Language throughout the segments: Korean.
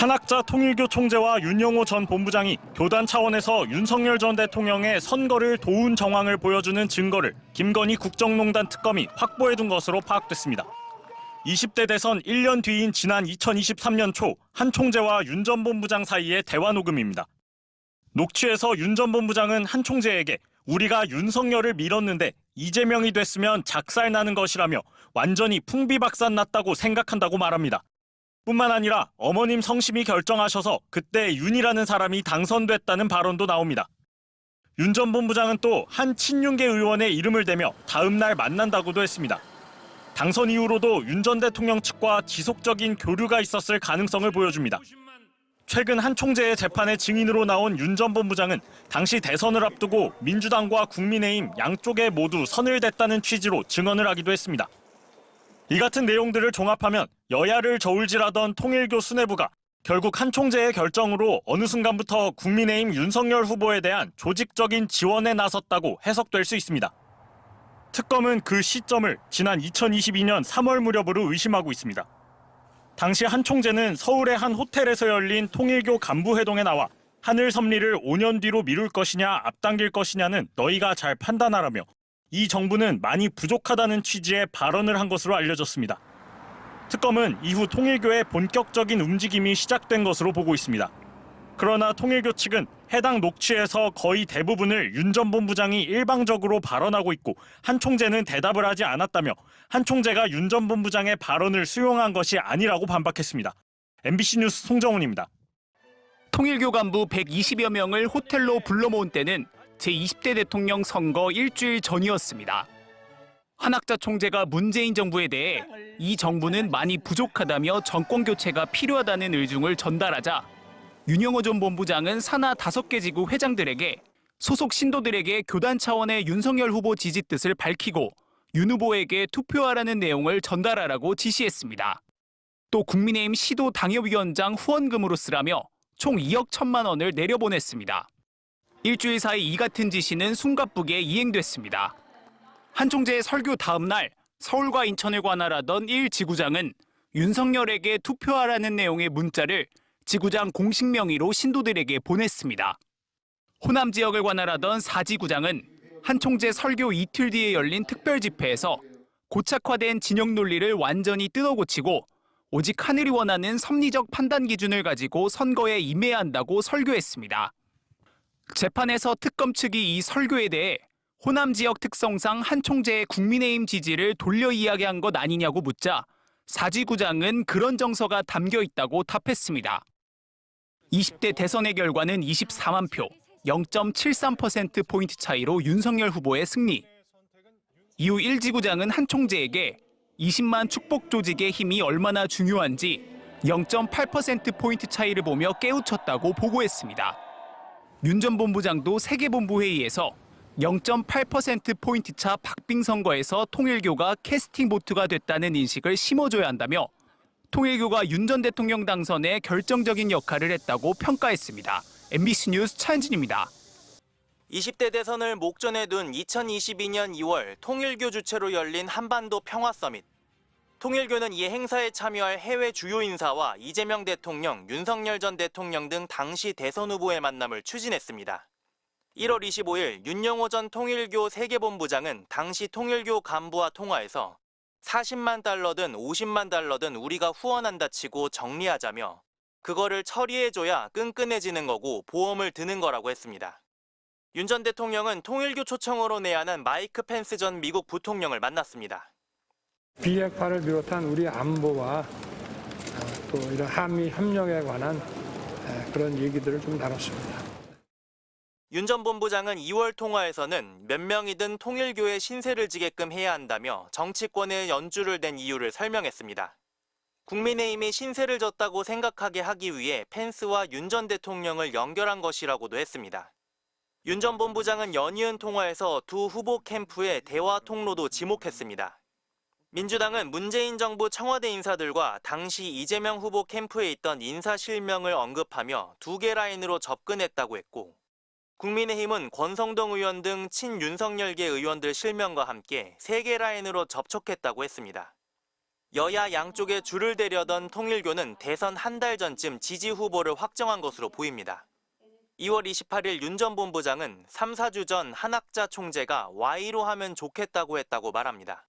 한학자 통일교 총재와 윤영호 전 본부장이 교단 차원에서 윤석열 전 대통령의 선거를 도운 정황을 보여주는 증거를 김건희 국정농단 특검이 확보해둔 것으로 파악됐습니다. 20대 대선 1년 뒤인 지난 2023년 초 한 총재와 윤 전 본부장 사이의 대화 녹음입니다. 녹취에서 윤 전 본부장은 한 총재에게 우리가 윤석열을 밀었는데 이재명이 됐으면 작살나는 것이라며 완전히 풍비박산 났다고 생각한다고 말합니다. 뿐만 아니라 어머님 성심이 결정하셔서 그때 윤이라는 사람이 당선됐다는 발언도 나옵니다. 윤 전 본부장은 또 한 친윤계 의원의 이름을 대며 다음 날 만난다고도 했습니다. 당선 이후로도 윤 전 대통령 측과 지속적인 교류가 있었을 가능성을 보여줍니다. 최근 한 총재의 재판에 증인으로 나온 윤 전 본부장은 당시 대선을 앞두고 민주당과 국민의힘 양쪽에 모두 선을 댔다는 취지로 증언을 하기도 했습니다. 이 같은 내용들을 종합하면 여야를 저울질하던 통일교 수뇌부가 결국 한 총재의 결정으로 어느 순간부터 국민의힘 윤석열 후보에 대한 조직적인 지원에 나섰다고 해석될 수 있습니다. 특검은 그 시점을 지난 2022년 3월 무렵으로 의심하고 있습니다. 당시 한 총재는 서울의 한 호텔에서 열린 통일교 간부회동에 나와 하늘 섭리를 5년 뒤로 미룰 것이냐 앞당길 것이냐는 너희가 잘 판단하라며 이 정부는 많이 부족하다는 취지의 발언을 한 것으로 알려졌습니다. 특검은 이후 통일교의 본격적인 움직임이 시작된 것으로 보고 있습니다. 그러나 통일교 측은 해당 녹취에서 거의 대부분을 윤 전 본부장이 일방적으로 발언하고 있고 한 총재는 대답을 하지 않았다며 한 총재가 윤 전 본부장의 발언을 수용한 것이 아니라고 반박했습니다. MBC 뉴스 송정훈입니다. 통일교 간부 120여 명을 호텔로 불러 모은 때는 제20대 대통령 선거 일주일 전이었습니다. 한학자 총재가 문재인 정부에 대해 이 정부는 많이 부족하다며 정권 교체가 필요하다는 의중을 전달하자 윤영호 전 본부장은 산하 5개 지구 회장들에게 소속 신도들에게 교단 차원의 윤석열 후보 지지 뜻을 밝히고 윤 후보에게 투표하라는 내용을 전달하라고 지시했습니다. 또 국민의힘 시도 당협위원장 후원금으로 쓰라며 총 2억 1천만 원을 내려보냈습니다. 일주일 사이 이 같은 지시는 숨가쁘게 이행됐습니다. 한 총재의 설교 다음 날 서울과 인천을 관할하던 1지구장은 윤석열에게 투표하라는 내용의 문자를 지구장 공식 명의로 신도들에게 보냈습니다. 호남 지역을 관할하던 4지구장은 한 총재 설교 이틀 뒤에 열린 특별 집회에서 고착화된 진영 논리를 완전히 뜯어고치고 오직 하늘이 원하는 섭리적 판단 기준을 가지고 선거에 임해야 한다고 설교했습니다. 재판에서 특검 측이 이 설교에 대해 호남 지역 특성상 한 총재의 국민의힘 지지를 돌려 이야기한 것 아니냐고 묻자 4지구장은 그런 정서가 담겨 있다고 답했습니다. 20대 대선의 결과는 24만 표, 0.73%포인트 차이로 윤석열 후보의 승리. 이후 1지구장은 한 총재에게 20만 축복 조직의 힘이 얼마나 중요한지 0.8%포인트 차이를 보며 깨우쳤다고 보고했습니다. 윤 전 본부장도 세계본부회의에서 0.8%포인트 차 박빙 선거에서 통일교가 캐스팅 보트가 됐다는 인식을 심어줘야 한다며 통일교가 윤 전 대통령 당선에 결정적인 역할을 했다고 평가했습니다. MBC 뉴스 차현진입니다. 20대 대선을 목전에 둔 2022년 2월 통일교 주최로 열린 한반도 평화서밋. 통일교는 이 행사에 참여할 해외 주요 인사와 이재명 대통령, 윤석열 전 대통령 등 당시 대선 후보의 만남을 추진했습니다. 1월 25일 윤영호 전 통일교 세계본부장은 당시 통일교 간부와 통화에서 40만 달러든 50만 달러든 우리가 후원한다 치고 정리하자며 그거를 처리해줘야 끈끈해지는 거고 보험을 드는 거라고 했습니다. 윤 전 대통령은 통일교 초청으로 내한한 마이크 펜스 전 미국 부통령을 만났습니다. 비핵화를 비롯한 우리 안보와 또 이런 한미 협력에 관한 그런 얘기들을 좀 나눴습니다. 윤 전 본부장은 2월 통화에서는 몇 명이든 통일교에 신세를 지게끔 해야 한다며 정치권에 연주를 댄 이유를 설명했습니다. 국민의힘이 신세를 졌다고 생각하게 하기 위해 펜스와 윤 전 대통령을 연결한 것이라고도 했습니다. 윤 전 본부장은 연이은 통화에서 두 후보 캠프의 대화 통로도 지목했습니다. 민주당은 문재인 정부 청와대 인사들과 당시 이재명 후보 캠프에 있던 인사 실명을 언급하며 2개 라인으로 접근했다고 했고 국민의힘은 권성동 의원 등 친윤석열계 의원들 실명과 함께 3개 라인으로 접촉했다고 했습니다. 여야 양쪽에 줄을 대려던 통일교는 대선 한 달 전쯤 지지 후보를 확정한 것으로 보입니다. 2월 28일 윤 전 본부장은 3, 4주 전 한학자 총재가 Y로 하면 좋겠다고 했다고 말합니다.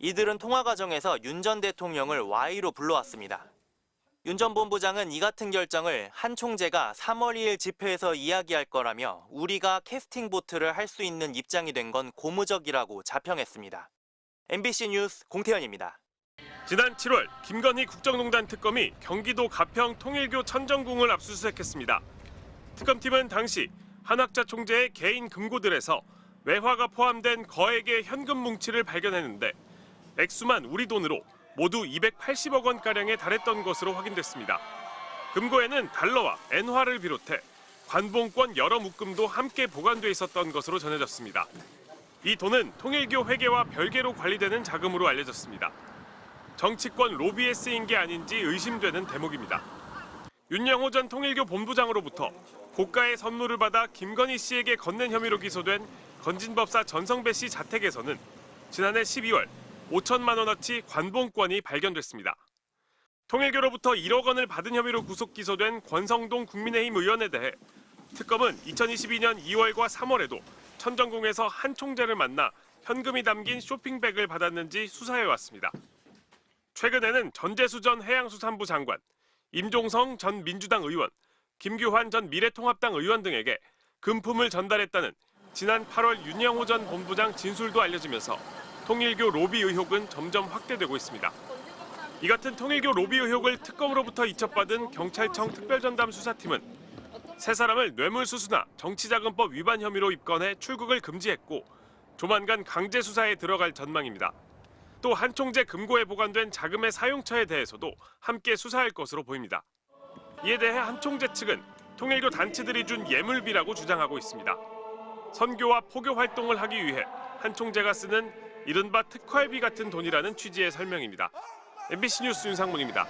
이들은 통화 과정에서 윤 전 대통령을 Y로 불러왔습니다. 윤 전 본부장은 이 같은 결정을 한 총재가 3월 2일 집회에서 이야기할 거라며 우리가 캐스팅 보트를 할 수 있는 입장이 된 건 고무적이라고 자평했습니다. MBC 뉴스 공태현입니다. 지난 7월 김건희 국정농단 특검이 경기도 가평 통일교 천정궁을 압수수색했습니다. 특검팀은 당시 한학자 총재의 개인 금고들에서 외화가 포함된 거액의 현금 뭉치를 발견했는데 액수만 우리 돈으로 모두 280억 원가량에 달했던 것으로 확인됐습니다. 금고에는 달러와 엔화를 비롯해 관봉권 여러 묶음도 함께 보관돼 있었던 것으로 전해졌습니다. 이 돈은 통일교 회계와 별개로 관리되는 자금으로 알려졌습니다. 정치권 로비에 쓰인 게 아닌지 의심되는 대목입니다. 윤영호 전 통일교 본부장으로부터 고가의 선물을 받아 김건희 씨에게 건넨 혐의로 기소된 건진법사 전성배 씨 자택에서는 지난해 12월 5천만 원어치 관봉권이 발견됐습니다. 통일교로부터 1억 원을 받은 혐의로 구속 기소된 권성동 국민의힘 의원에 대해 특검은 2022년 2월과 3월에도 천정궁에서 한 총재를 만나 현금이 담긴 쇼핑백을 받았는지 수사해왔습니다. 최근에는 전재수 전 해양수산부 장관, 임종성 전 민주당 의원, 김규환 전 미래통합당 의원 등에게 금품을 전달했다는 지난 8월 윤영호 전 본부장 진술도 알려지면서 통일교 로비 의혹은 점점 확대되고 있습니다. 이 같은 통일교 로비 의혹을 특검으로부터 이첩받은 경찰청 특별전담 수사팀은 세 사람을 뇌물수수나 정치자금법 위반 혐의로 입건해 출국을 금지했고 조만간 강제 수사에 들어갈 전망입니다. 또 한 총재 금고에 보관된 자금의 사용처에 대해서도 함께 수사할 것으로 보입니다. 이에 대해 한 총재 측은 통일교 단체들이 준 예물비라고 주장하고 있습니다. 선교와 포교 활동을 하기 위해 한 총재가 쓰는 이른바 특활비 같은 돈이라는 취지의 설명입니다. MBC 뉴스 윤상문입니다.